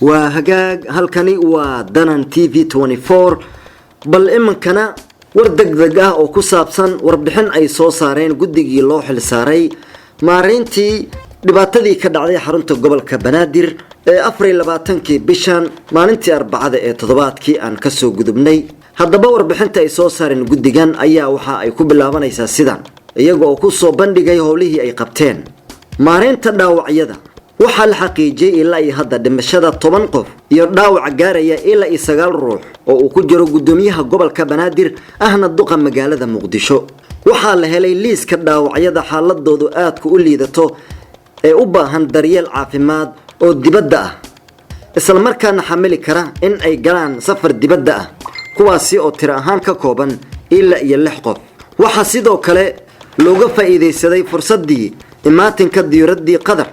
وهجاج هالكني ودنان تي في 24 بل إمكنا وردقدقة أو كسابسن وربحن أي صارين قدقي لوح الساري مارينتي dhibaatadii ka dhacday xarunta gobolka Banaadir ee 24kii bishan maalintii Arbacada ee toddobaadkii aan ka soo gudubnay haddaba warbixinta ay soo saareen guddigan ayaa waxa ay ku bilaabanaysaa sidan iyagoo ku soo bandhigay howlihii ay qabteen maareynta dhaawacyada waxa la xaqiijiyay ilaa ay hadda dhimashada 10 qof iyo dhaawac gaaraya ilaa 9 ruux oo uu ku jiro gudoomiyaha gobolka Banaadir ahna duqa magaalada Muqdisho waxa la helay liiska dhaawacyada xaaladoodu aad ku liidato ee u baahan daryeel caafimaad oo dibadda ah isla markaana xamili kara in ay galaan safar dibadda ah kuwaasi oo tiro ahaan ka kooban ilaa iyo 6 qof waxa sidoo kale looga faa'iideysaday fursadii imaatinka diyuuradii Qatar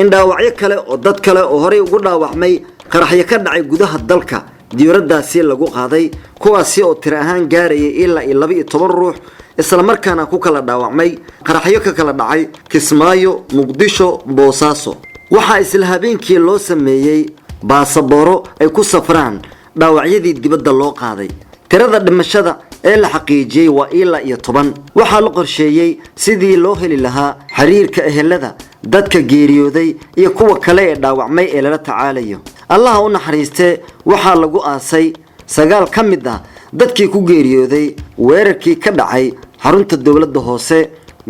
in dhaawacyo kale oo dad kale oo horey ugu dhaawacmay qaraxyo ka dhacay gudaha dalka diyuuradaasi lagu qaaday kuwaasi oo tiro ahaan gaarayay ilaa 12 ruux isla markaana ku kala dhaawacmay qaraxyo ka kala dhacay Kismaayo Muqdisho Boosaaso waxa isla habeenkii loo sameeyay baasabooro ay ku safraan dhaawacyadii dibadda loo qaaday tirada dhimashada ee la xaqiijiyay waa ilaa 10 waxa la qorsheeyay sidii loo heli lahaa xiriirka ehelada dadka geeriyooday iyo kuwa kale ee dhaawacmay ee la tacaalayo Allah u naxariiste waxa lagu aasay 9 kamid ah dadkii ku geeriyooday weerarkii ka dhacay xarunta dawladda hoose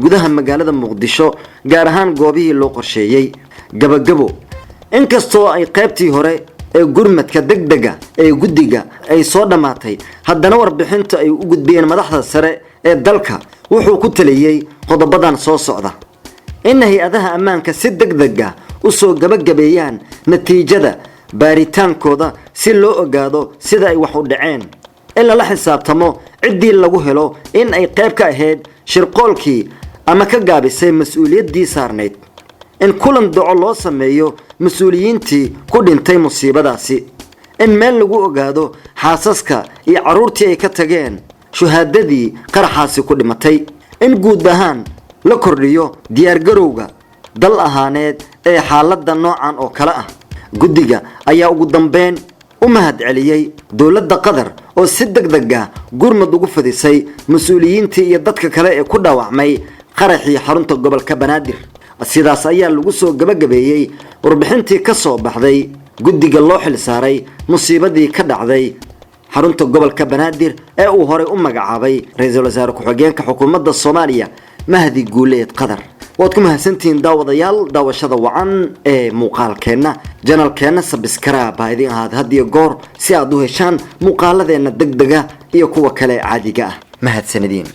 gudaha magaalada Muqdisho gaar ahaan goobihii loo qorsheeyay gabagabo inkastoo ay qaybtii hore ee gurmadka degdega ee guddiga ay soo dhamaatay haddana warbixinta ay u gudbiyeen madaxda sare ee dalka wuxuu ku taliyay qodobadan soo socda in hay'adaha ammaanka si degdeg ah u soo gabagabeeyaan natiijada baaritaankooda si loo ogaado sida ay wax u dhaceen إلا لحساب تمو عدي لغو هلو إن أي قيب كأهيد شرقولكي أما كقابسي مسؤولية دي سارنيت إن كلن دعو الله سميو مسؤوليين تي كودين تي مصيبة داسي إن مال لغو أغادو حاسسكا يعرورتي أي كتاقين شهادة دي قرحاسي كودمتي إن قود دهان لكوريو ديار قروغا دل أهانيد أي حالات دا نوعان أو كلاء قدقا أيا قدام بين ومهد عليي دولة قدر oo si degdeg ah gurmad ugu fadisay mas'uuliyiintii iyo dadka kale ee ku dhaawacmay qaraxii xarunta gobolka Banaadir sidaas ayaa lagu soo gabagabeeyay warbixintii ka soo baxday guddiga loo xil saaray musiibadii ka dhacday xarunta gobolka Banaadir ee uu hore u magacaabay ra'iisul wasaare ku-xigeenka xukuumadda Soomaaliya Mahdi Guuleed Qadar waad ku mahadsantiin daawadayaal daawashada wacan ee muuqaalkeena janalkeena subscribe idin hadiyo goor si aad u heshaan muuqaaladeena degdega iyo kuwa kale caadiga ah mahadsanidin